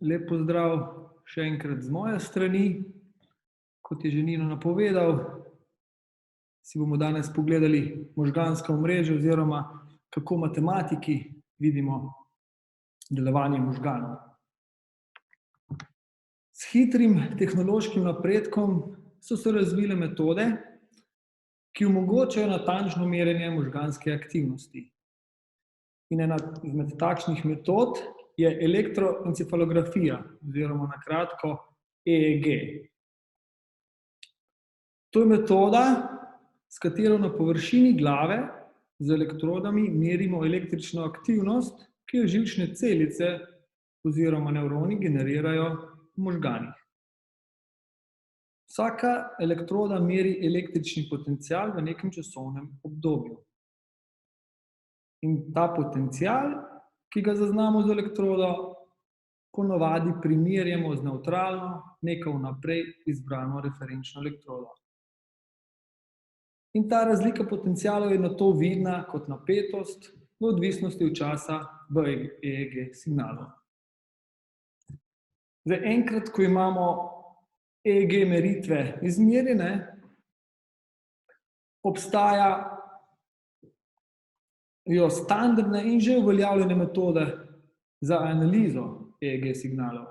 Lep pozdrav še enkrat z moje strani. Kot je že Nino napovedal, si bomo danes pogledali možganska omrežja oziroma kako matematiki vidimo delovanje možganov. S hitrim tehnološkim napredkom so se razvile metode, ki omogočajo natančno merjenje možganske aktivnosti. In ena izmed takšnih metod je elektroencefalografija oziroma na kratko EEG. To je metoda, s katero na površini glave z elektrodami merimo električno aktivnost, ki jo živčne celice oziroma nevroni generirajo v možganih. Vsaka elektroda meri električni potencial v nekem časovnem obdobju. In ta potencial, ki ga zaznamo z elektrodo, ponavadi primerjamo z nevtralno, neko vnaprej izbrano referenčno elektrodo. In ta razlika potencialov je nato vidna kot napetost v odvisnosti od časa v EEG signalu. Zdaj, enkrat, ko imamo EEG meritve izmerjene, obstajajo standardne in že uveljavljene metode za analizo EEG signalov.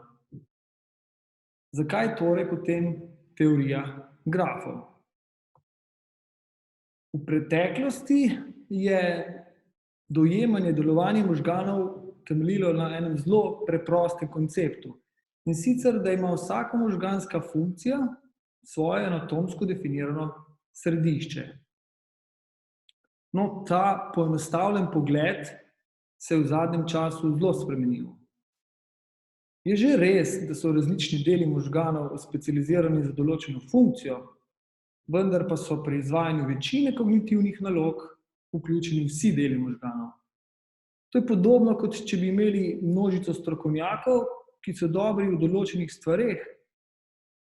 Zakaj torej potem teorija grafov? V preteklosti je dojemanje delovanja možganov temeljilo na enem zelo preprostem konceptu. In sicer, da ima vsaka možganska funkcija svoje anatomsko definirano središče. No, ta poenostavljen pogled se je v zadnjem času zelo spremenil. Je že res, da so različni deli možganov specializirani za določeno funkcijo, vendar pa so pri izvajanju večine kognitivnih nalog vključeni vsi deli možganov. To je podobno, kot če bi imeli množico strokovnjakov, ki so dobri v določenih stvareh,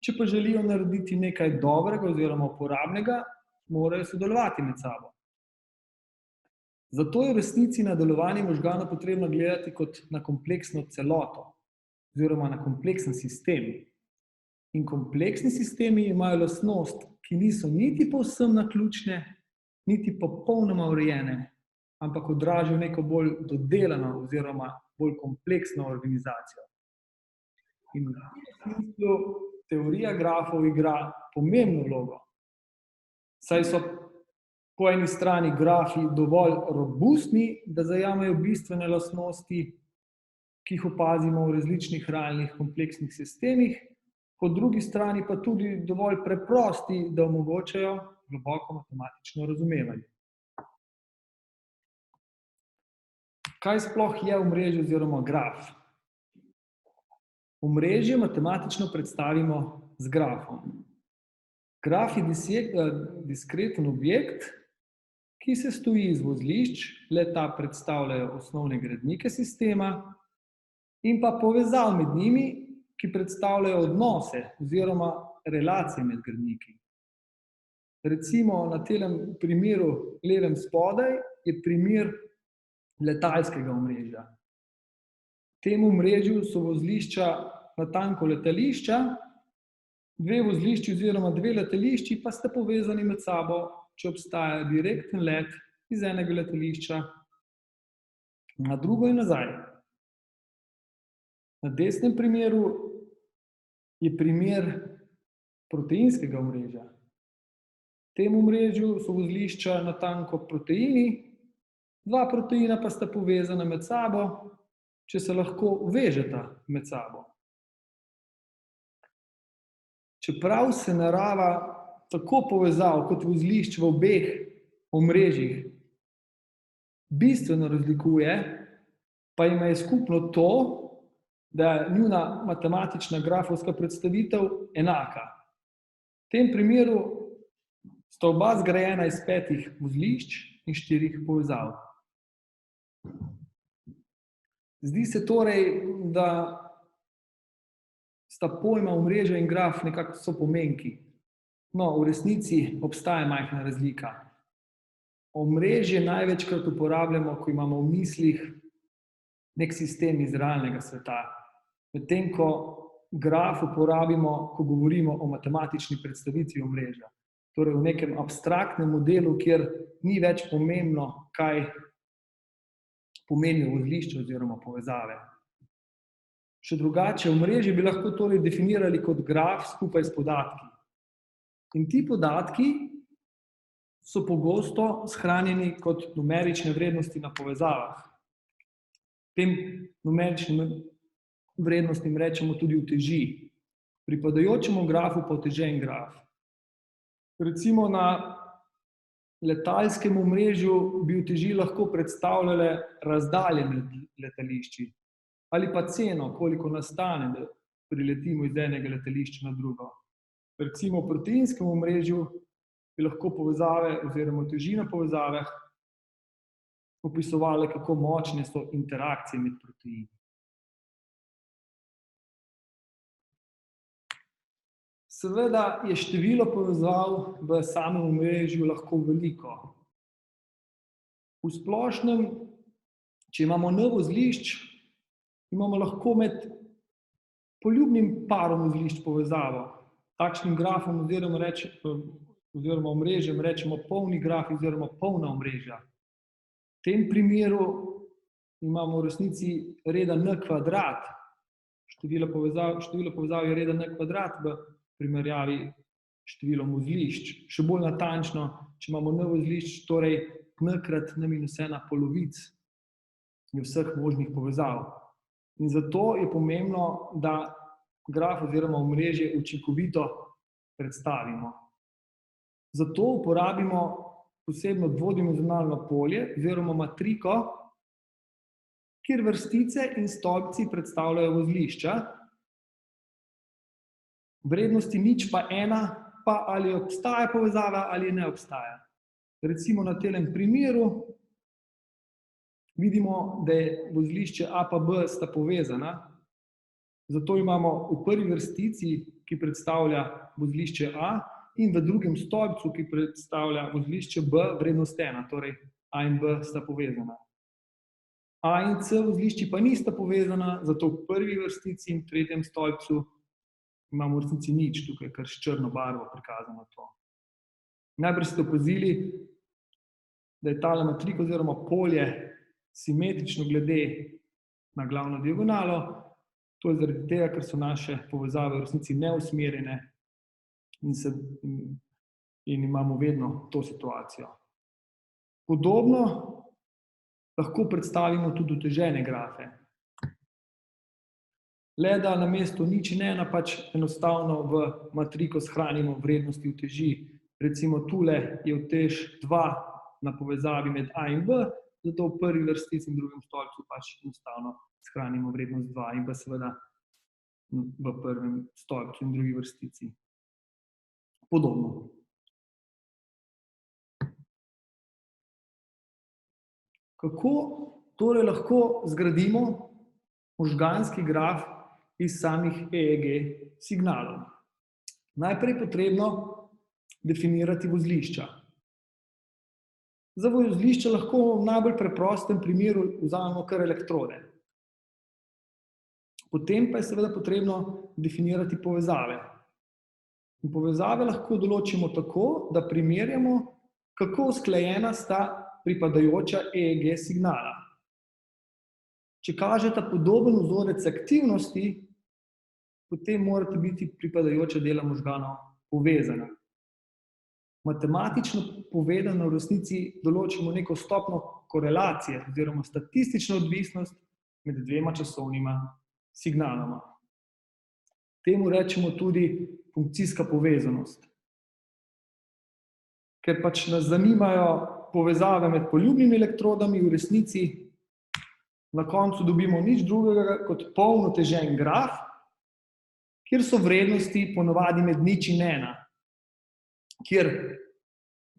če pa želijo narediti nekaj dobrega oziroma uporabnega, morajo sodelovati med sabo. Zato je v resnici na delovanje možganov potrebno gledati kot na kompleksno celoto oziroma na kompleksen sistem. In kompleksni sistemi imajo lastnost, ki niso niti povsem naključne, niti popolnoma urejene, ampak odražajo neko bolj dodelano oziroma bolj kompleksno organizacijo. In v tem smislu teorija grafov igra pomembno vlogo, saj so po eni strani grafi dovolj robustni, da zajamejo bistvene lastnosti, ki jih opazimo v različnih realnih kompleksnih sistemih, po drugi strani pa tudi dovolj preprosti, da omogočajo globoko matematično razumevanje. Kaj sploh je omrežje oziroma graf? Omrežje matematično predstavimo z grafom. Graf je diskreten objekt, ki se stoji iz vozlišč, le-ta predstavljajo osnovne gradnike sistema in pa povezav med njimi, ki predstavljajo odnose oziroma relacije med gradniki. Recimo na tem primeru levem spodaj je primer letalskega omrežja. V tem omrežju so vozlišča natanko letališča, dve vozlišči oziroma dve letališči pa sta povezani med sabo, če obstaja direkten let iz enega letališča na drugo in nazaj. Na desnem primeru je primer proteinskega omrežja. V tem omrežju so vozlišča natanko proteini, dva proteina pa sta povezana med sabo, če se lahko vežeta med sabo. Čeprav se narava tako povezav kot vozlišč v obeh omrežjih bistveno razlikuje, pa jima je skupno to, da je njuna matematična grafovska predstavitev enaka. V tem primeru sta oba zgrajena iz 5 vozlišč in 4 povezav. Zdi se torej, da sta pojma omrežja in graf nekako sopomenki. No, v resnici obstaja majhna razlika. Omrežje največkrat uporabljamo, ko imamo v mislih nek sistem iz realnega sveta. Medtem ko graf uporabimo, ko govorimo o matematični predstavitvi omrežja. Torej v nekem abstraktnem modelu, kjer ni več pomembno, kaj pomenijo vozlišča oziroma povezave. Še drugače, omrežje bi lahko torej definirali kot graf skupaj s podatki. In ti podatki so pogosto shranjeni kot numerične vrednosti na povezavah. Tem numeričnim vrednostim rečemo tudi uteži. Pripadajočemu grafu pa utežen graf. Recimo na letalskem omrežju bi uteži lahko predstavljale razdalje med letališči ali pa ceno, koliko nastane, da priletimo iz enega letališča na drugo. Recimo v proteinskem omrežju bi lahko povezave oziroma uteži na povezavah opisovale, kako močne so interakcije med proteini. Seveda je število povezav v samem omrežju lahko veliko. V splošnem, če imamo n vozlišč, imamo lahko med poljubnim parom vozlišč povezavo. Takšnim grafom oziroma omrežjem rečemo polni graf oziroma polna omrežja. V tem primeru imamo v resnici reda n kvadrat. Število povezav je reda n kvadrat v primerjavi številom vozlišč. Še bolj natančno, če imamo n vozlišč, torej n krat n minus 1 polovic je vseh možnih povezav. In zato je pomembno, da graf oziroma omrežje učinkovito predstavimo. Zato uporabimo posebno dvodimenzionalno polje oziroma matriko, kjer vrstice in stolpci predstavljajo vozlišča, vrednosti 0 pa 1 pa ali obstaja povezava ali ne obstaja. Recimo na tem primeru vidimo, da je vozlišče A pa B sta povezana, zato imamo v prvi vrstici, ki predstavlja vozlišče A, in v drugem stolpcu, ki predstavlja vozlišče B, vrednost 1, torej A in B sta povezana. A in C vozlišči pa nista povezana, zato v prvi vrstici in tretjem stolpcu imamo v resnici 0, tukaj kar s črno barvo prikazano to. Najbrž ste opazili, da je tale matrika oziroma polje simetrično glede na glavno diagonalo. To je zaradi tega, ker so naše povezave v resnici neusmerjene in imamo vedno to situacijo. Podobno lahko predstavimo tudi utežene grafe. Le da namesto 0 in 1 pač enostavno v matriko shranimo vrednosti uteži. Recimo tule je utež 2 na povezavi med A in B, zato v prvi vrstici in drugem stolpcu pač enostavno shranimo vrednost 2 in pa seveda v prvem stolpcu in drugi vrstici. Podobno. Kako torej lahko zgradimo možganski graf iz samih EEG signalov? Najprej je potrebno definirati vozlišča. Za vozlišča lahko v najbolj preprostem primeru vzamemo kar elektrode. Potem pa je seveda potrebno definirati povezave. In povezave lahko določimo tako, da primerjamo, kako usklajena sta pripadajoča EEG signala. Če kažeta podoben vzorec aktivnosti, potem morata biti pripadajoča dela možganov povezana. Matematično povedano v resnici določimo neko stopnjo korelacije oziroma statistično odvisnost med dvema časovnima signaloma. Temu rečemo tudi funkcijska povezanost. Ker pač nas zanimajo povezave med poljubnimi elektrodami, v resnici na koncu dobimo nič drugega kot poln utežen graf, kjer so vrednosti ponavadi med 0 in 1, kjer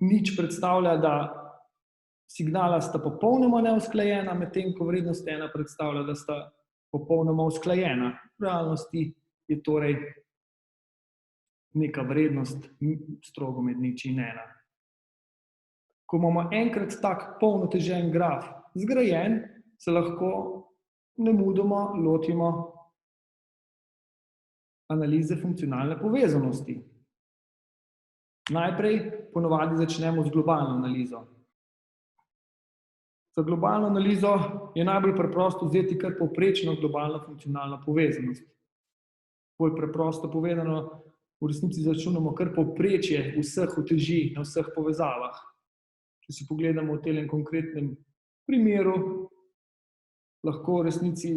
0 predstavlja, da signala sta popolnoma neusklajena, medtem ko vrednost 1 predstavlja, da sta popolnoma usklajena. V realnosti je torej neka vrednost strogo med 0 in 1. Ko imamo enkrat tak poln utežen graf zgrajen, se lahko nemudoma lotimo analize funkcionalne povezanosti. Najprej ponavadi začnemo z globalno analizo. Za globalno analizo je najbolj preprosto vzeti kar povprečno globalno funkcionalno povezanost. Bolj preprosto povedano, v resnici začunamo kar povprečje vseh uteži na vseh povezavah. Če si pogledamo v tem konkretnem primeru, lahko v resnici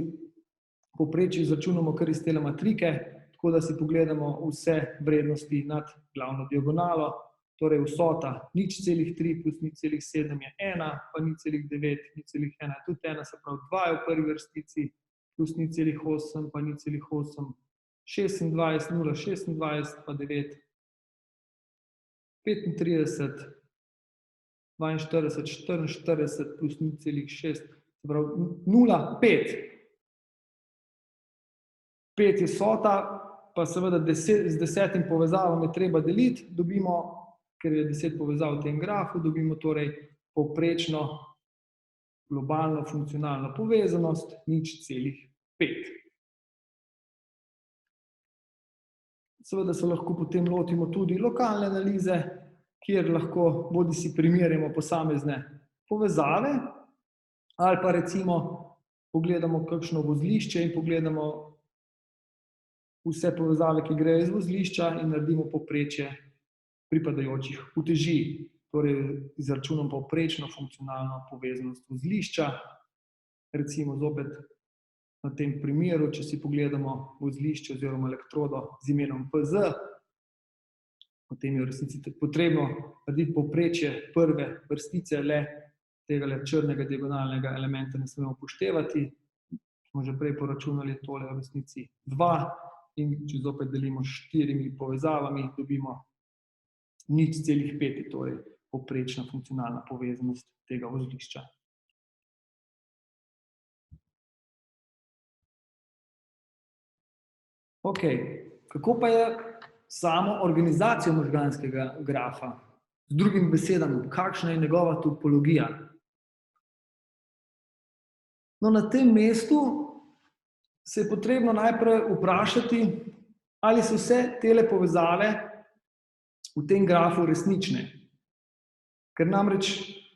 povprečje izračunamo kar iz tele matrike, tako da si pogledamo vse vrednosti nad glavno diagonalo, torej vsota 0,3 plus 0,7 je 1, pa 0,9, 0,1 je tudi 1, se pravi 2 je v prvi vrstici, plus 0,8, pa 0,8, 26, 0, 26, pa 9, 35, 42, 44 plus 0,6, se pravi 0,5. 5 je vsota, pa seveda z 10 povezavam je treba deliti, dobimo, ker je 10 povezav v tem grafu, dobimo torej povprečno globalno funkcionalno povezanost 0,5. Seveda se lahko potem lotimo tudi lokalne analize, kjer lahko bodisi primerjamo posamezne povezave, ali pa recimo pogledamo kakšno vozlišče in pogledamo vse povezave, ki grejo iz vozlišča in naredimo povprečje pripadajočih uteži. Torej izračunamo povprečno funkcionalno povezanost vozlišča. Recimo zopet na tem primeru, če si pogledamo vozlišče oziroma elektrodo z imenom PZ, potem je v resnici potrebno narediti povprečje prve vrstice, le tega črnega diagonalnega elementa ne smemo upoštevati. Smo že prej poračunali tole v resnici 2 in če zopet delimo s 4 povezavami, dobimo 0,5, torej povprečna funkcionalna povezanost tega vozlišča. Ok, kako pa je samo organizacijo možganskega grafa? Z drugim besedami, kakšna je njegova topologija? No, na tem mestu se je potrebno najprej vprašati, ali so vse tele povezave v tem grafu resnične. Ker namreč,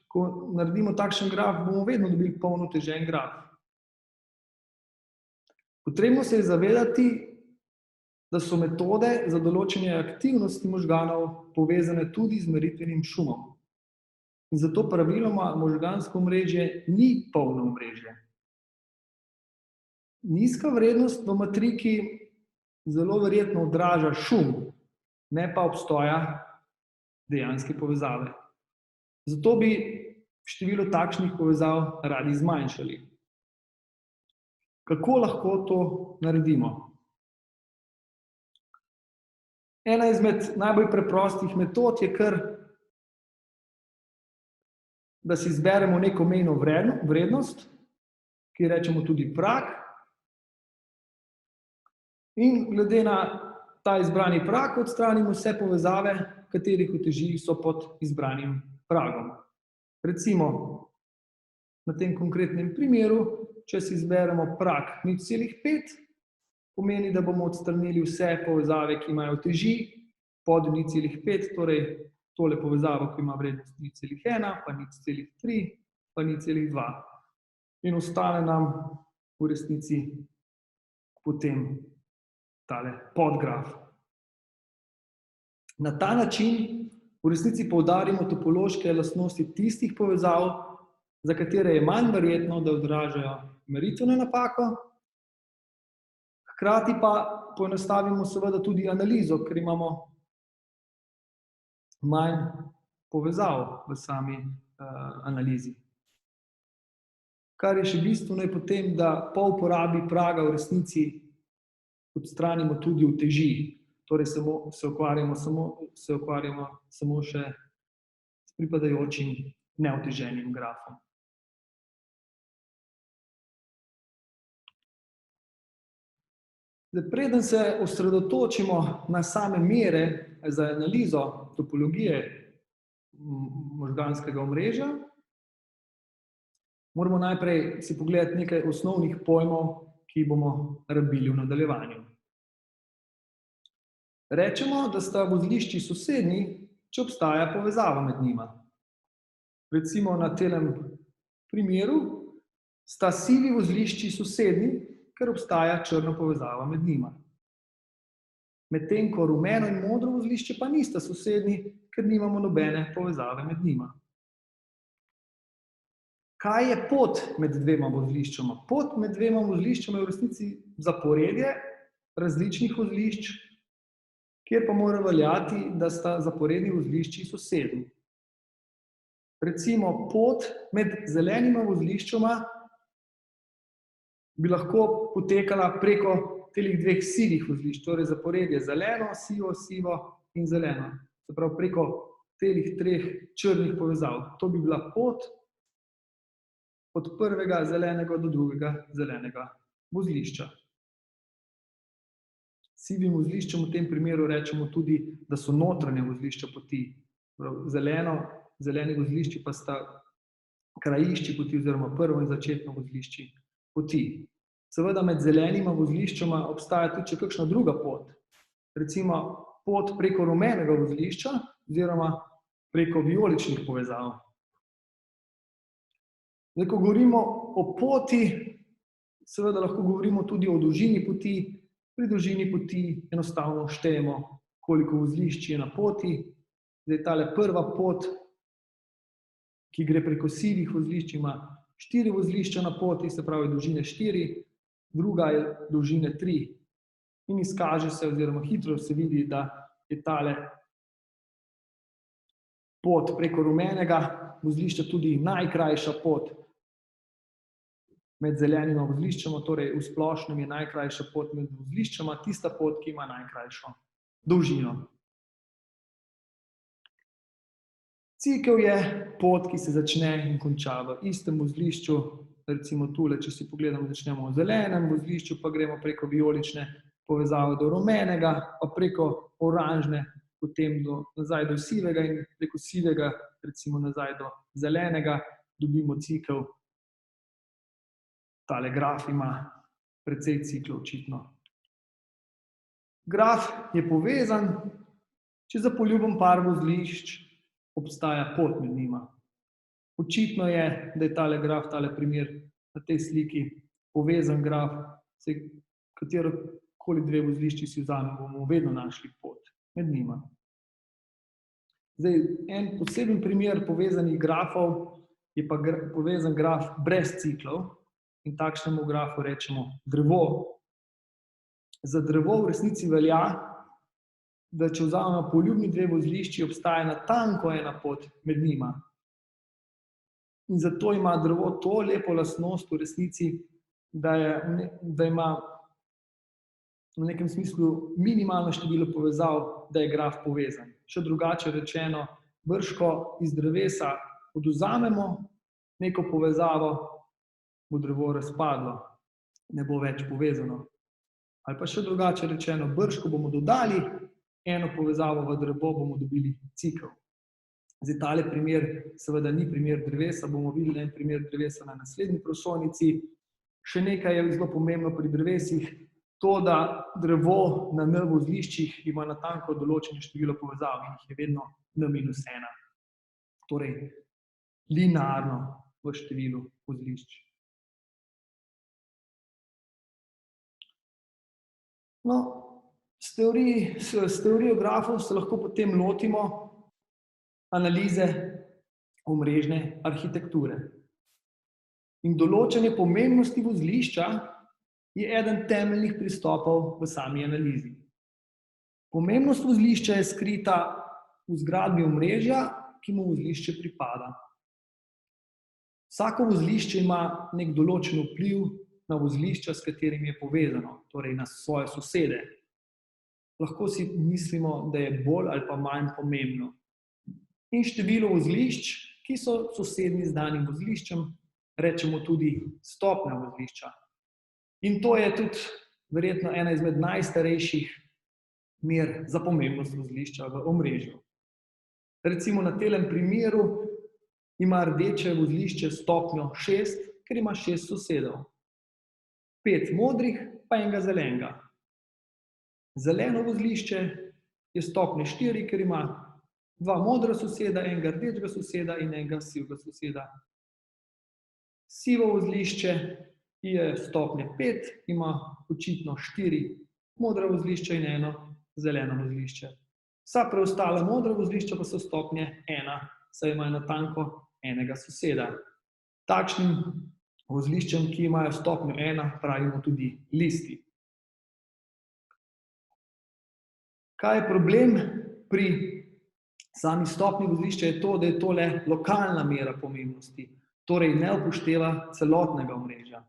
ko naredimo takšen graf, bomo vedno dobili polno utežen graf. Potrebno se je zavedati, da so metode za določanje aktivnosti možganov povezane tudi z meritvenim šumom. In zato praviloma možgansko omrežje ni polno omrežje. Nizka vrednost v matriki zelo verjetno odraža šum, ne pa obstoja dejanske povezave. Zato bi število takšnih povezav radi zmanjšali. Kako lahko to naredimo? Ena izmed najbolj preprostih metod je kar, da si izberemo neko mejno vrednost, ki rečemo tudi prag, in glede na ta izbrani prag odstranimo vse povezave, katerih uteži so pod izbranim pragom. Recimo, na tem konkretnem primeru, če si izberemo prag 0,5, pomeni, da bomo odstranili vse povezave, ki imajo uteži pod 0,5, torej tole povezavo, ki ima vrednost 0,1, pa 0,3, pa 0,2. In ostane nam v resnici potem tale podgraf. Na ta način v resnici poudarimo topološke lastnosti tistih povezav, za katere je manj verjetno, da odražajo meritveno napako, hkrati pa poenostavimo seveda tudi analizo, ker imamo manj povezav v sami analizi. Kar je še bistveno je potem, da po uporabi praga v resnici odstranimo tudi uteži, torej se ukvarjamo samo še s pripadajočim neuteženim grafom. Preden se osredotočimo na same mere za analizo topologije možganskega omrežja, moramo najprej si pogledati nekaj osnovnih pojmov, ki jih bomo rabili v nadaljevanju. Rečemo, da sta vozlišči sosednji, če obstaja povezava med njima. Recimo na tem primeru sta sivi vozlišči sosednji, ker obstaja črna povezava med njima. Medtem ko rumeno in modro vozlišče pa nista sosednji, ker nimamo nobene povezave med njima. Kaj je pot med dvema vozliščama? Pot med dvema vozliščama je v resnici zaporedje različnih vozlišč, kjer pa mora veljati, da sta zaporedni vozlišči sosednji. Recimo, pot med zelenima vozliščama bi lahko potekala preko telih dveh sivih vozlišč, torej zaporedje zeleno, sivo in zeleno. Se pravi, preko telih treh črnih povezav. To bi bila pot od prvega zelenega do drugega zelenega vozlišča. Sivim vozliščem v tem primeru rečemo tudi, da so notranje vozlišča poti. Zeleni vozlišči pa sta krajišči poti oziroma prvo in začetno vozlišči poti. Seveda med zelenima vozliščama obstaja tudi še kakšna druga pot. Recimo pot preko rumenega vozlišča oziroma preko vijoličnih povezav. Zdaj, ko govorimo o poti, seveda lahko govorimo tudi o dolžini poti. Pri dolžini poti enostavno štejemo, koliko vozlišč je na poti. Zdaj, tale prva pot, ki gre preko sivih vozlišč, ima 4 vozlišča na poti, se pravi dolžine 4, druga je dolžine 3. In izkaže se, oziroma hitro se vidi, da je tale pot preko rumenega vozlišča tudi najkrajša pot med zelenima vozliščama, torej v splošnem je najkrajša pot med vozliščama tista pot, ki ima najkrajšo dolžino. Cikel je pot, ki se začne in konča v istem vozlišču. Recimo tule, če si pogledamo, začnemo v zelenem vozlišču, pa gremo preko vijolične povezave do rumenega, pa preko oranžne, potem nazaj do sivega in preko sivega, recimo nazaj do zelenega, dobimo cikel. Tale graf ima precej ciklov, očitno. Graf je povezan, če za poljuben par vozlišč obstaja pot med njima. Očitno je, da je tale graf, tale primer na tej sliki povezan graf, katerokoli dve vozlišči si vzamemo, bomo vedno našli pot med njima. Zdaj, en poseben primer povezanih grafov je pa povezan graf brez ciklov. In takšnemu grafu rečemo drevo. Za drevo v resnici velja, da če vzamemo poljubni dve vozlišči, obstaja natanko ena pot med njima. In zato ima drevo to lepo lastnost v resnici, da ima v nekem smislu minimalno število povezav, da je graf povezan. Še drugače rečeno, brž ko iz drevesa odvzamemo neko povezavo, bo drevo razpadlo, ne bo več povezano. Ali pa še drugače rečeno, brž ko bomo dodali eno povezavo v drevo, bomo dobili cikel. Zdaj, tale primer seveda ni primer drevesa, bomo videli en primer drevesa na naslednji prosojnici. Še nekaj je zelo pomembno pri drevesih, to, da drevo na N vozliščih ima natanko določeno število povezav in jih je vedno N-1. Torej, linearno v številu vozlišč. No, s teorijo grafov se lahko potem lotimo analize omrežne arhitekture. In določanje pomembnosti vozlišča je eden temeljnih pristopov v sami analizi. Pomembnost vozlišča je skrita v zgradbi omrežja, ki mu vozlišče pripada. Vsako vozlišče ima nek določen vpliv na vozlišča, s katerim je povezano, torej na svoje sosede. Lahko si mislimo, da je bolj ali pa manj pomembno. In število vozlišč, ki so sosednji z danim vozliščem, rečemo tudi stopnja vozlišča. In to je tudi verjetno ena izmed najstarejših mer za pomembnost vozlišča v omrežju. Recimo na tem primeru ima rdeče vozlišče stopnjo 6, ker ima 6 sosedov. 5 modrih, pa enega zelenega. Zeleno vozlišče je stopnje 4, ker ima 2 modra soseda, enega rdečega soseda in enega sivega soseda. Sivo vozlišče je stopnje 5, ima očitno 4 modra vozlišča in eno zeleno vozlišče. Vsa preostala modra vozlišča pa so stopnje 1, saj imajo natanko enega soseda. Takšnim vozliščem, ki imajo stopnjo 1, pravimo tudi listi. Kaj je problem pri sami stopnji vozlišča, je to, da je to le lokalna mera pomembnosti, torej ne upošteva celotnega omrežja.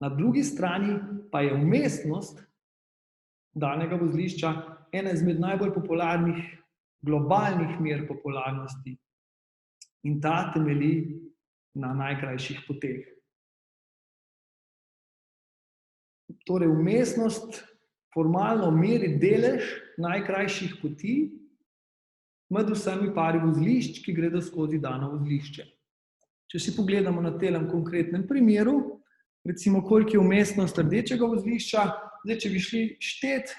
Na drugi strani pa je vmesnost danega vozlišča ena izmed najbolj popularnih globalnih mer popularnosti in ta temelji na najkrajših poteh. Torej, vmesnost formalno meri delež najkrajših poti med vsemi pari vozlišč, ki gredo skozi dano vozlišče. Če si pogledamo na tem konkretnem primeru, recimo koliko je vmesnost rdečega vozlišča, zdaj, če bi šli štet,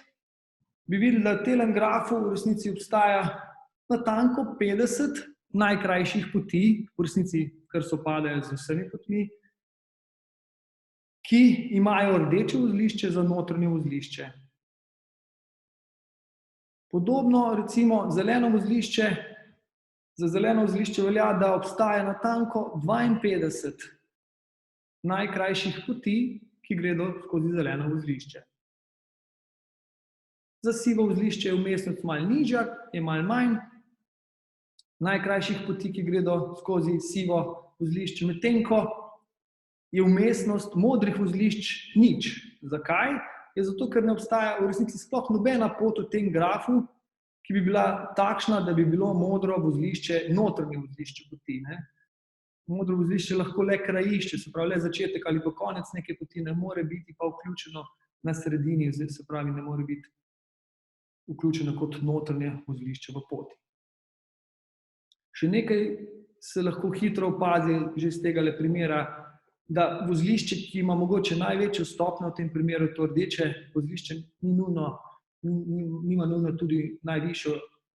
bi videli, da v tem grafu v resnici obstaja natanko 50 najkrajših poti, v resnici kar sopadajo z vsemi potmi, ki imajo rdeče vozlišče za notranje vozlišče. Podobno, recimo, zeleno vozlišče, za zeleno vozlišče velja, da obstaja natanko 52 najkrajših poti, ki gredo skozi zeleno vozlišče. Za sivo vozlišče je vmesnost malo nižja, je malo manj najkrajših poti, ki gredo skozi sivo vozlišče, medtem ko je vmesnost modrih vozlišč nič. Zakaj? Je zato, ker ne obstaja v resnici sploh nobena pot v tem grafu, ki bi bila takšna, da bi bilo modro vozlišče notranje vozlišče poti. Modro vozlišče je lahko le krajišče, se pravi le začetek ali pa konec neke poti, ne more biti pa vključeno na sredini, se pravi ne more biti vključeno kot notranje vozlišče v poti. Še nekaj se lahko hitro opazi že iz tega primera, da vozlišče, ki ima mogoče največjo stopnjo v tem primeru, to rdeče vozlišče, nima nujno tudi najvišjo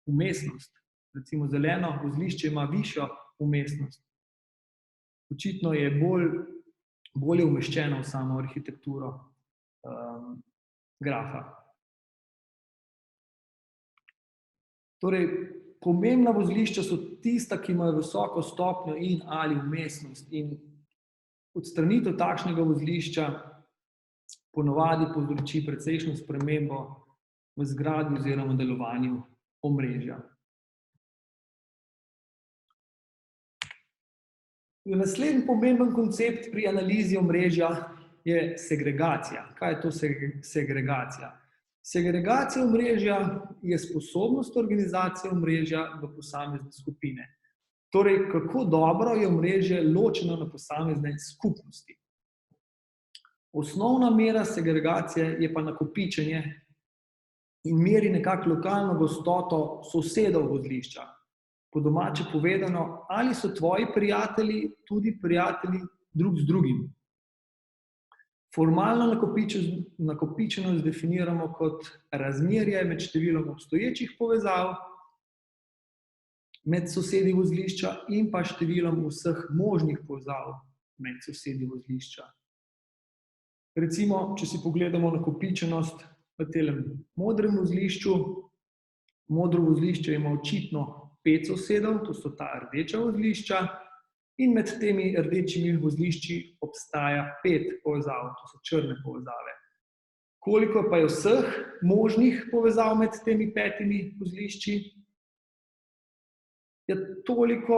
vmesnost. Recimo zeleno vozlišče ima višjo vmesnost. Očitno je bolje umeščeno v samo arhitekturo grafa. Torej, pomembna vozlišča so tista, ki imajo visoko stopnjo in ali vmesnost in odstranitev takšnega vozlišča ponavadi povzroči precejšnjo spremembo v zgradbi oziroma delovanju omrežja. Naslednji pomemben koncept pri analizi omrežja je segregacija. Kaj je to segregacija? Segregacija omrežja je sposobnost organizacije omrežja v posamezne skupine. Torej, kako dobro je omrežje ločeno na posamezne skupnosti. Osnovna mera segregacije je pa nakopičenje in meri nekako lokalno gostoto sosedov vozlišča. Po domače povedano, ali so tvoji prijatelji tudi prijatelji drug z drugim. Formalno nakopičenost definiramo kot razmerje med številom obstoječih povezav med sosedi vozlišča in pa številom vseh možnih povezav med sosedi vozlišča. Recimo, če si pogledamo nakopičenost v tem modrem vozlišču, modro vozlišče ima očitno 5 sosedov, to so ta rdeča vozlišča, in med temi rdečimi vozlišči obstaja 5 povezav, to so črne povezave. Koliko pa je vseh možnih povezav med temi 5 vozlišči? Je toliko,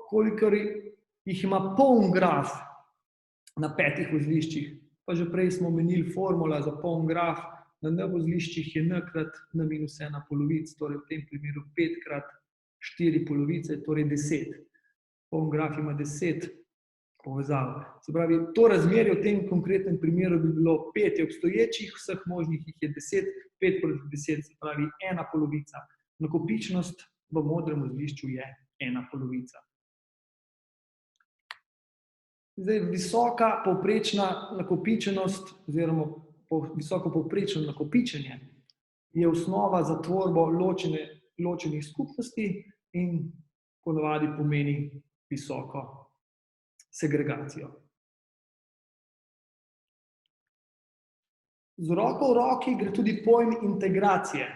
kolikor jih ima poln graf na 5 vozliščih. Pa že prej smo omenili formula za poln graf, na n vozliščih je n krat n minus 1 polovic, torej v tem primeru 5 krat 4 polovice, torej 10. Poln graf ima 10 povezav. Se pravi, to razmerje v tem konkretnem primeru bi bilo 5 obstoječih, vseh možnih jih je 10, 5 proti 10, se pravi 1 polovica. Nakopičenost v modrem vozlišču je 1 polovica. Zdaj, visoka povprečna nakopičenost oziroma visoko povprečno nakopičenje je osnova za tvorbo ločenih skupnosti in ponavadi pomeni visoko segregacijo. Z roko v roki gre tudi pojem integracije.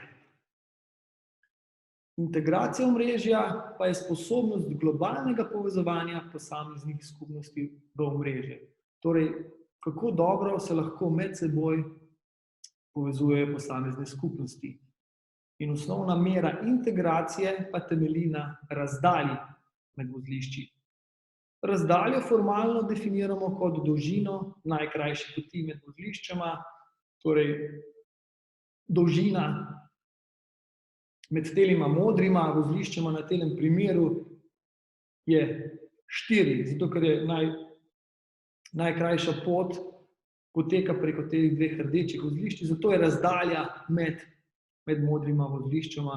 Integracija omrežja pa je sposobnost globalnega povezovanja posameznih skupnosti v omrežje. Torej, kako dobro se lahko med seboj povezujejo posamezne skupnosti. In osnovna mera integracije pa temelji na razdalji med vozlišči. Razdaljo formalno definiramo kot dolžino najkrajše poti med vozliščema, torej dolžina med telima modrima vozliščema na telem primeru je 4, zato ker je najkrajša pot poteka preko teh dveh rdečih vozlišč, zato je razdalja med modrima vozliščema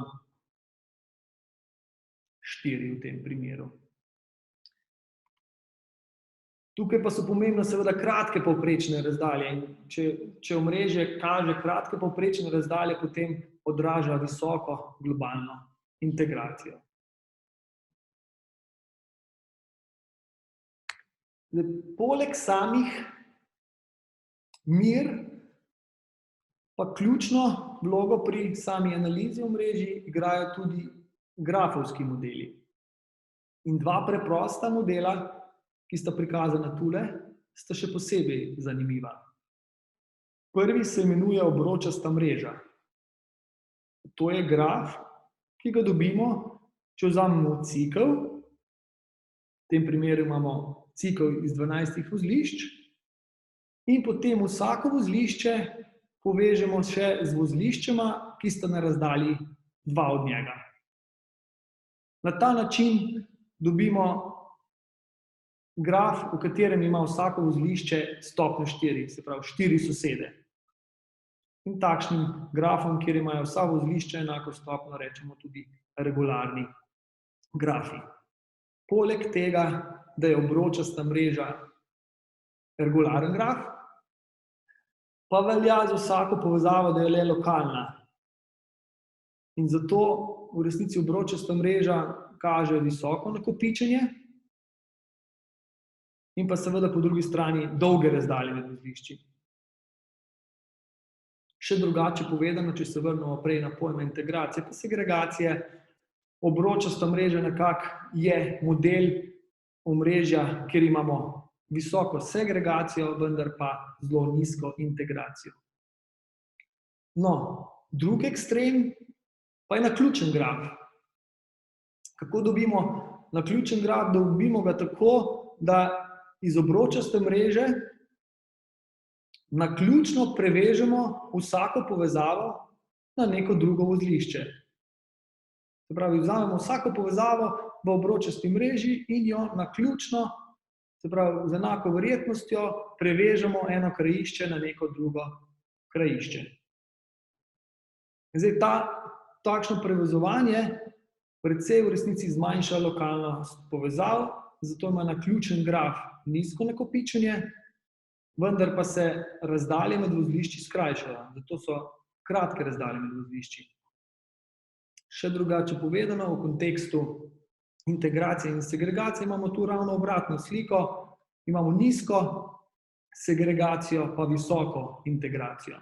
4 v tem primeru. Tukaj pa so pomembne seveda kratke povprečne razdalje. Če omrežje kaže kratke povprečne razdalje, potem odraža visoko globalno integracijo. Poleg samih mer pa ključno vlogo pri sami analizi omrežij igrajo tudi grafovski modeli. In dva preprosta modela, ki sta prikazana tule, sta še posebej zanimiva. Prvi se imenuje obročasta mreža. To je graf, ki ga dobimo, če vzamemo cikel, v tem primeru imamo cikel iz 12 vozlišč, in potem vsako vozlišče povežemo še z vozliščema, ki sta na razdalji 2 od njega. Na ta način dobimo graf, v katerem ima vsako vozlišče stopnjo 4, se pravi 4 sosede. In takšnim grafom, kjer imajo vsa vozlišča enako stopnjo, rečemo tudi regularni grafi. Poleg tega, da je obročasta mreža regularen graf, pa velja za vsako povezavo, da je le lokalna. In zato v resnici obročasta mreža kaže visoko nakopičenje in pa seveda po drugi strani dolge razdalje med vozlišči. Še drugače povedano, če se vrnemo prej na pojma integracije pa segregacije, obročasta mreža nekako je model omrežja, kjer imamo visoko segregacijo, vendar pa zelo nizko integracijo. No, drugi ekstrem pa je naključen graf. Kako dobimo naključen graf? Dobimo ga tako, da iz obročaste mreže naključno prevežemo vsako povezavo na neko drugo vozlišče. Se pravi, vzamemo vsako povezavo v obročasti mreži in jo naključno, se pravi, z enako verjetnostjo prevežemo eno krajišče na neko drugo krajišče. Zdaj, takšno prevezovanje precej v resnici zmanjša lokalnost povezav, zato ima naključen graf nizko nakopičenje, vendar pa se razdalje med vozlišči skrajšajo, zato so kratke razdalje med vozlišči. Še drugače povedano, v kontekstu integracije in segregacije imamo tu ravno obratno sliko, imamo nizko segregacijo pa visoko integracijo.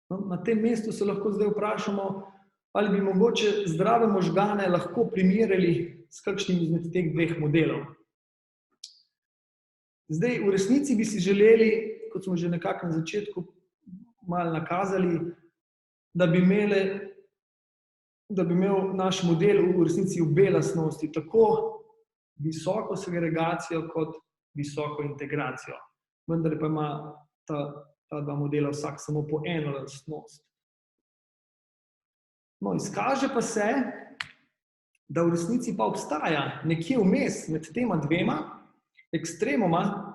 Na tem mestu se lahko zdaj vprašamo, ali bi mogoče zdrave možgane lahko primerjali s kakšnim izmed teh dveh modelov. Zdaj, v resnici bi si želeli, kot smo že nekako na začetku malo nakazali, da bi imel naš model v resnici obe lastnosti, tako visoko segregacijo kot visoko integracijo. Vendar pa ima ta dva modela vsak samo po eno lastnost. No, izkaže pa se, da v resnici pa obstaja nekje vmes med tema dvema ekstremoma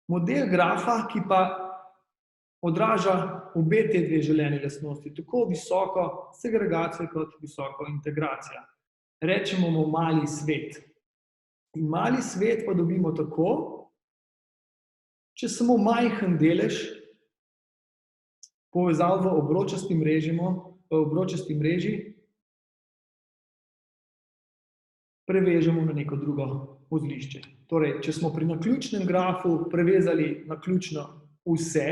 model grafa, ki pa odraža obe te dve želeni lastnosti, tako visoko segregacijo kot visoko integracijo. Rečemo mu mali svet. In mali svet pa dobimo tako, če samo majhen delež povezav v obročasti mreži prevežemo na neko drugo vozlišče. Torej, če smo pri naključnem grafu prevezali naključno vse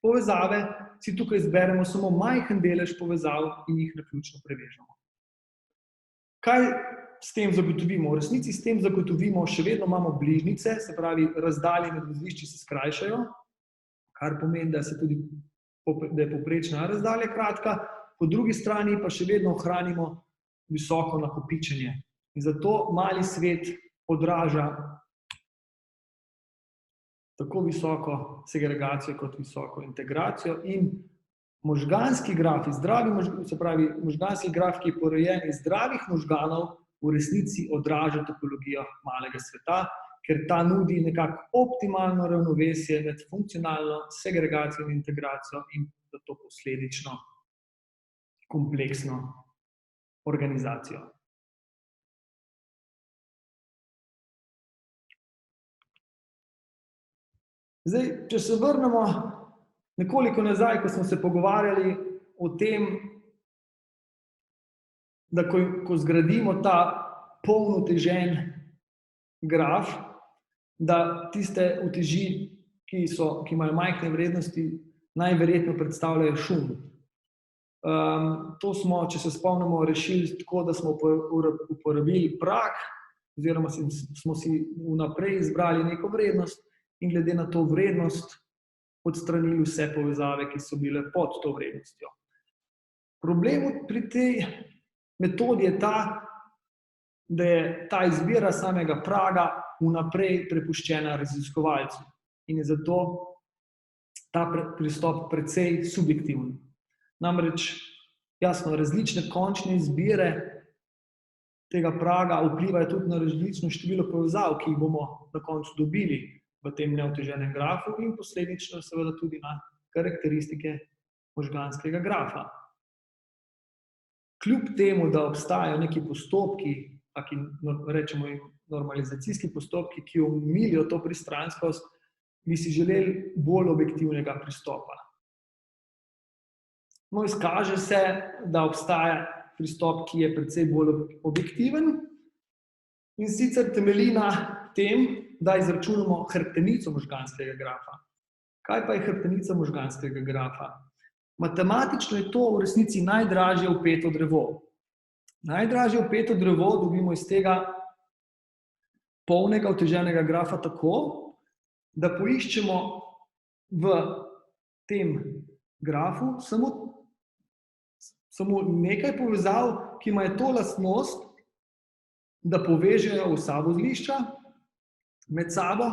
povezave, si tukaj izberemo samo majhen delež povezav in jih naključno prevežemo. Kaj s tem zagotovimo? V resnici s tem zagotovimo, še vedno imamo bližnjice, se pravi, razdalje med vozlišči se skrajšajo, kar pomeni, da je povprečna razdalja kratka, po drugi strani pa še vedno ohranimo visoko nakopičenje. In zato mali svet odraža tako visoko segregacijo kot visoko integracijo in možganski grafi, se pravi, možganski graf, ki je porejen iz zdravih možganov, v resnici odraža topologijo malega sveta, ker ta nudi nekako optimalno ravnovesje med funkcionalno segregacijo in integracijo in zato posledično kompleksno organizacijo. Zdaj, če se vrnemo nekoliko nazaj, ko smo se pogovarjali o tem, da ko zgradimo ta polno utežen graf, da tiste uteži, ki imajo majhne vrednosti, najverjetneje predstavljajo šum. To smo, če se spomnimo, rešili tako, da smo uporabili prag, oziroma smo si vnaprej izbrali neko vrednost in glede na to vrednost odstranili vse povezave, ki so bile pod to vrednostjo. Problem pri tej metodi je ta, da je ta izbira samega praga vnaprej prepuščena raziskovalcu in je zato ta pristop precej subjektiven. Namreč, jasno, različne končne izbire tega praga vplivajo tudi na različno število povezav, ki jih bomo na koncu dobili v tem neuteženem grafu in posledično seveda tudi na karakteristike možganskega grafa. Kljub temu, da obstajajo neki postopki, taki rečemo normalizacijski postopki, ki omilijo to pristranskost, bi si želeli bolj objektivnega pristopa. No, izkaže se, da obstaja pristop, ki je precej bolj objektiven in sicer temelji na tem, da izračunamo hrbtenico možganskega grafa. Kaj pa je hrbtenica možganskega grafa? Matematično je to v resnici najdražje vpeto drevo. Najdražje vpeto drevo dobimo iz tega polnega uteženega grafa tako, da poiščemo v tem grafu samo nekaj povezav, ki imajo to lastnost, da povežejo vsa vozlišča med sabo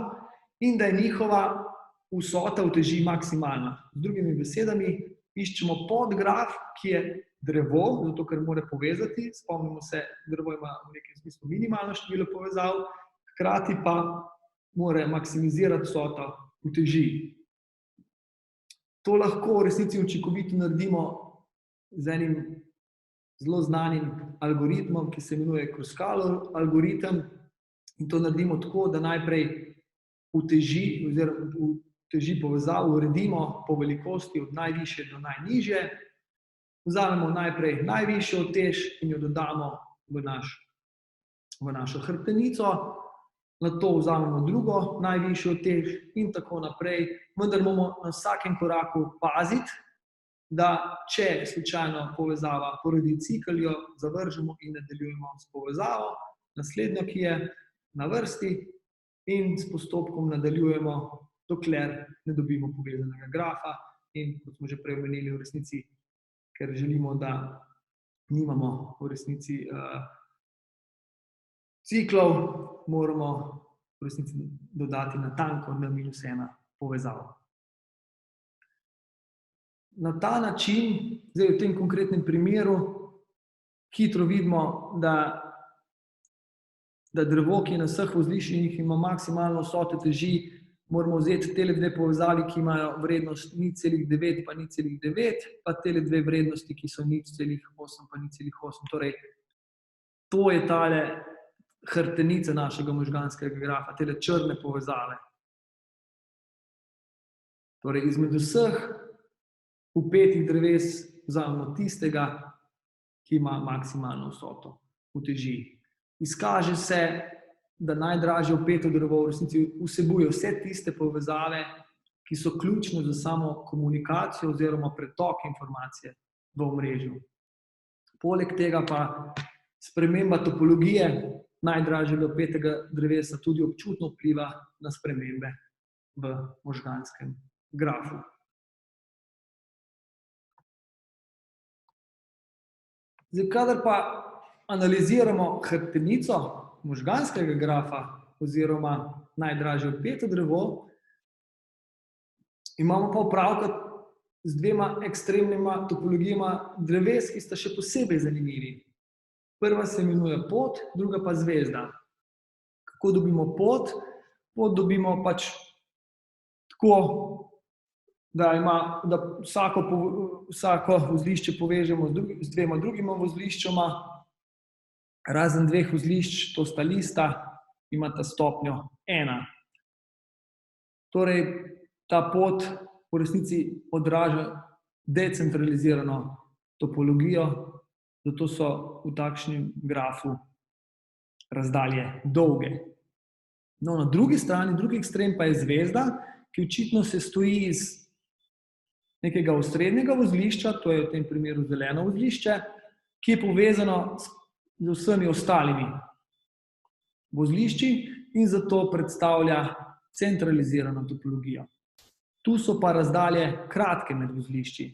in da je njihova vsota uteži maksimalna. Z drugimi besedami, iščemo podgraf, ki je drevo, zato ker mora povezati, spomnimo se, drevo ima v nekem smislu minimalno število povezav, hkrati pa mora maksimizirati vsoto uteži. To lahko v resnici učinkovito naredimo z enim zelo znanim algoritmom, ki se imenuje Kruskal algoritem, in to naredimo tako, da najprej uteži povezav uredimo po velikosti od najvišje do najnižje, vzamemo najprej najvišjo utež in jo dodamo v našo hrbtenico, nato vzamemo drugo najvišjo utež in tako naprej, vendar moramo na vsakem koraku paziti, da če slučajno povezava porodi cikel, jo zavržemo in nadaljujemo s povezavo, naslednjo, ki je na vrsti, in s postopkom nadaljujemo, dokler ne dobimo povezanega grafa in, kot smo že prej omenili, v resnici, ker želimo, da nimamo v resnici ciklov, moramo v resnici dodati natanko n-1 povezavo. Na ta način, zdaj v tem konkretnem primeru, hitro vidimo, da drevo, ki je na vseh vozliščih ima maksimalno vsoto uteži, moramo vzeti tele dve povezavi, ki imajo vrednost 0,9 pa 0,9, pa tele dve vrednosti, ki so 0,8 pa 0,8. Torej, to je tale hrbtenica našega možganskega grafa, tele črne povezave. Torej, izmed vseh vpetih dreves vzamemo tistega, ki ima maksimalno vsoto uteži. Izkaže se, da najdražje vpeto drevo v resnici vsebuje vse tiste povezave, ki so ključne za samo komunikacijo oziroma pretok informacije v omrežju. Poleg tega pa sprememba topologije najdražjega vpetega drevesa tudi občutno vpliva na spremembe v možganskem grafu. Zdaj, kadar pa analiziramo hrbtenico možganskega grafa oziroma najdražje vpeto drevo, imamo pa opravka z dvema ekstremnima topologijama dreves, ki sta še posebej zanimivi. Prva se imenuje pot, druga pa zvezda. Kako dobimo pot? Pot dobimo pač tako, da vsako vozlišče povežemo z dvema drugima vozliščoma, razen dveh vozlišč, to sta lista, imata stopnjo 1. Torej, ta pot v resnici odraža decentralizirano topologijo, zato so v takšnem grafu razdalje dolge. No, na drugi strani, drugi ekstrem pa je zvezda, ki očitno sestoji iz nekega osrednjega vozlišča, to je v tem primeru zeleno vozlišče, ki je povezano z vsemi ostalimi vozlišči in zato predstavlja centralizirano topologijo. Tu so pa razdalje kratke med vozlišči.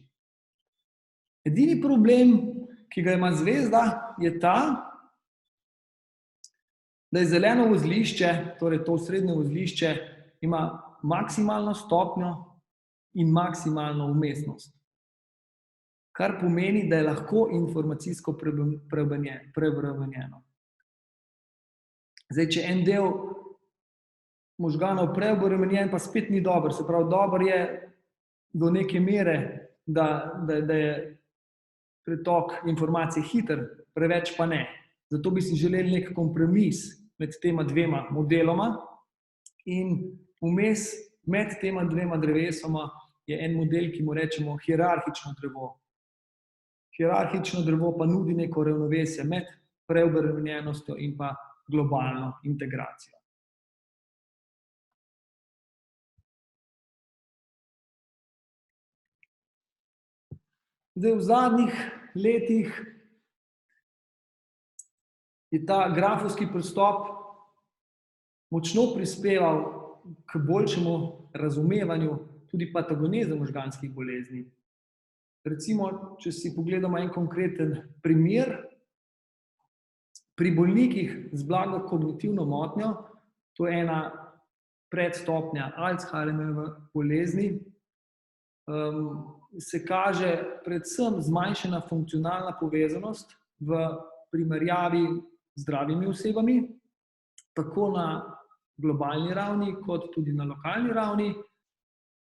Edini problem, ki ga ima zvezda, je ta, da je zeleno vozlišče, torej to osrednje vozlišče, ima maksimalno stopnjo in maksimalno vmesnost. Kar pomeni, da je lahko informacijsko preobremenjeno. Zdaj, če en del možganov preobremenjen, pa spet ni dober. Se pravi, dober je do neke mere, da je pretok informacij hiter, preveč pa ne. Zato bi si želeli nek kompromis med tema dvema modeloma in vmes med tema dvema drevesoma je en model, ki mu rečemo hierarhično drevo. Hierarhično drevo pa nudi neko ravnovesje med preobremenjenostjo in pa globalno integracijo. Zdaj, v zadnjih letih je ta grafovski pristop močno prispeval k boljšemu razumevanju tudi patogeneze možganskih bolezni. Recimo, če si pogledamo en konkreten primer, pri bolnikih z blago kognitivno motnjo, to je ena predstopnja Alzheimerjeve bolezni, se kaže predvsem zmanjšana funkcionalna povezanost v primerjavi z zdravimi osebami, tako na globalni ravni, kot tudi na lokalni ravni.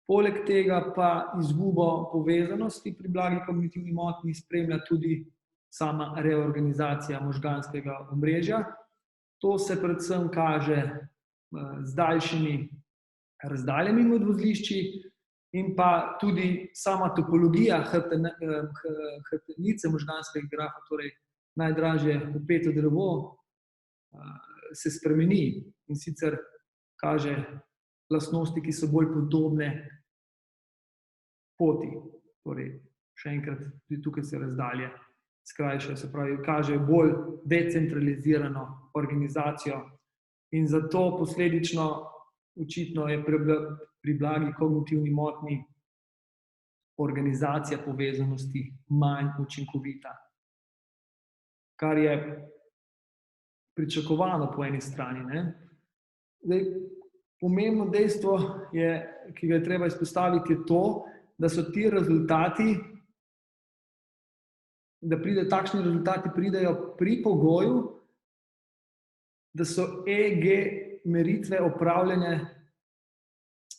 Poleg tega pa izgubo povezanosti pri blagi kognitivni motnji spremlja tudi sama reorganizacija možganskega omrežja. To se predvsem kaže z daljšimi razdaljami med vozlišči in pa tudi sama topologija hrbtenice možganskega grafa, torej najdražje vpeto drevo, se spremeni in sicer kaže lastnosti, ki so bolj podobne poti. Torej, še enkrat, tudi tukaj se razdalje skrajšajo, se pravi, kaže bolj decentralizirano organizacijo in zato posledično očitno je pri blagi kognitivni motnji organizacija povezanosti manj učinkovita. Kar je pričakovano po eni strani. Zdaj, pomembno dejstvo, ki ga je treba izpostaviti, je to, da so ti rezultati, da takšni rezultati pridejo pri pogoju, da so EEG meritve opravljene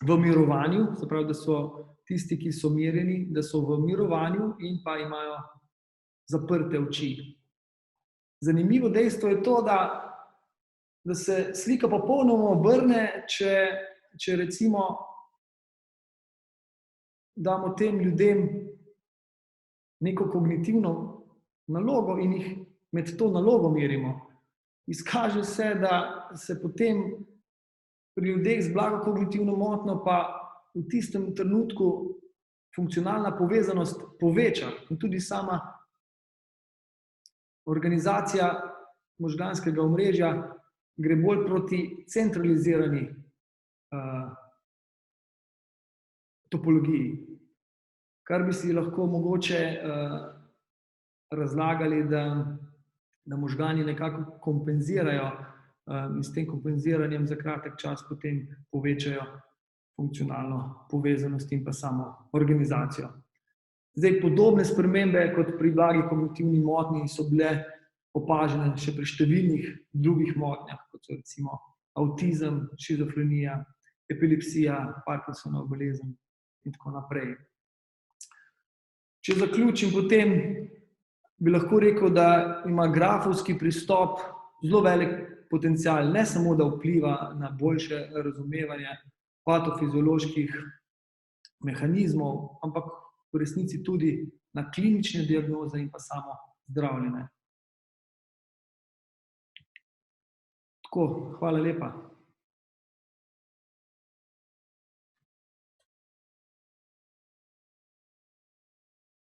v mirovanju, se pravi, da so tisti, ki so merjeni, da so v mirovanju in pa imajo zaprte oči. Zanimivo dejstvo je to, da se slika popolnoma obrne, če recimo damo tem ljudem neko kognitivno nalogo in jih med to nalogo merimo. Izkaže se, da se potem pri ljudeh z blago kognitivno motnjo pa v tistem trenutku funkcionalna povezanost poveča in tudi sama organizacija možganskega omrežja gre bolj proti centralizirani topologiji, kar bi si lahko mogoče razlagali, da možgani nekako kompenzirajo in s tem kompenziranjem za kratek čas potem povečajo funkcionalno povezanost in pa samo organizacijo. Zdaj, podobne spremembe kot pri blagi kognitivni motnji so bile opažene še pri številnih drugih motnjah, kot so recimo avtizem, šizofrenija, epilepsija, Parkinsonova bolezen in tako naprej. Če zaključim, potem bi lahko rekel, da ima grafovski pristop zelo velik potencial, ne samo da vpliva na boljše razumevanje patofizioloških mehanizmov, ampak v resnici tudi na klinične diagnoze in pa samo zdravljenje. Tako, hvala lepa.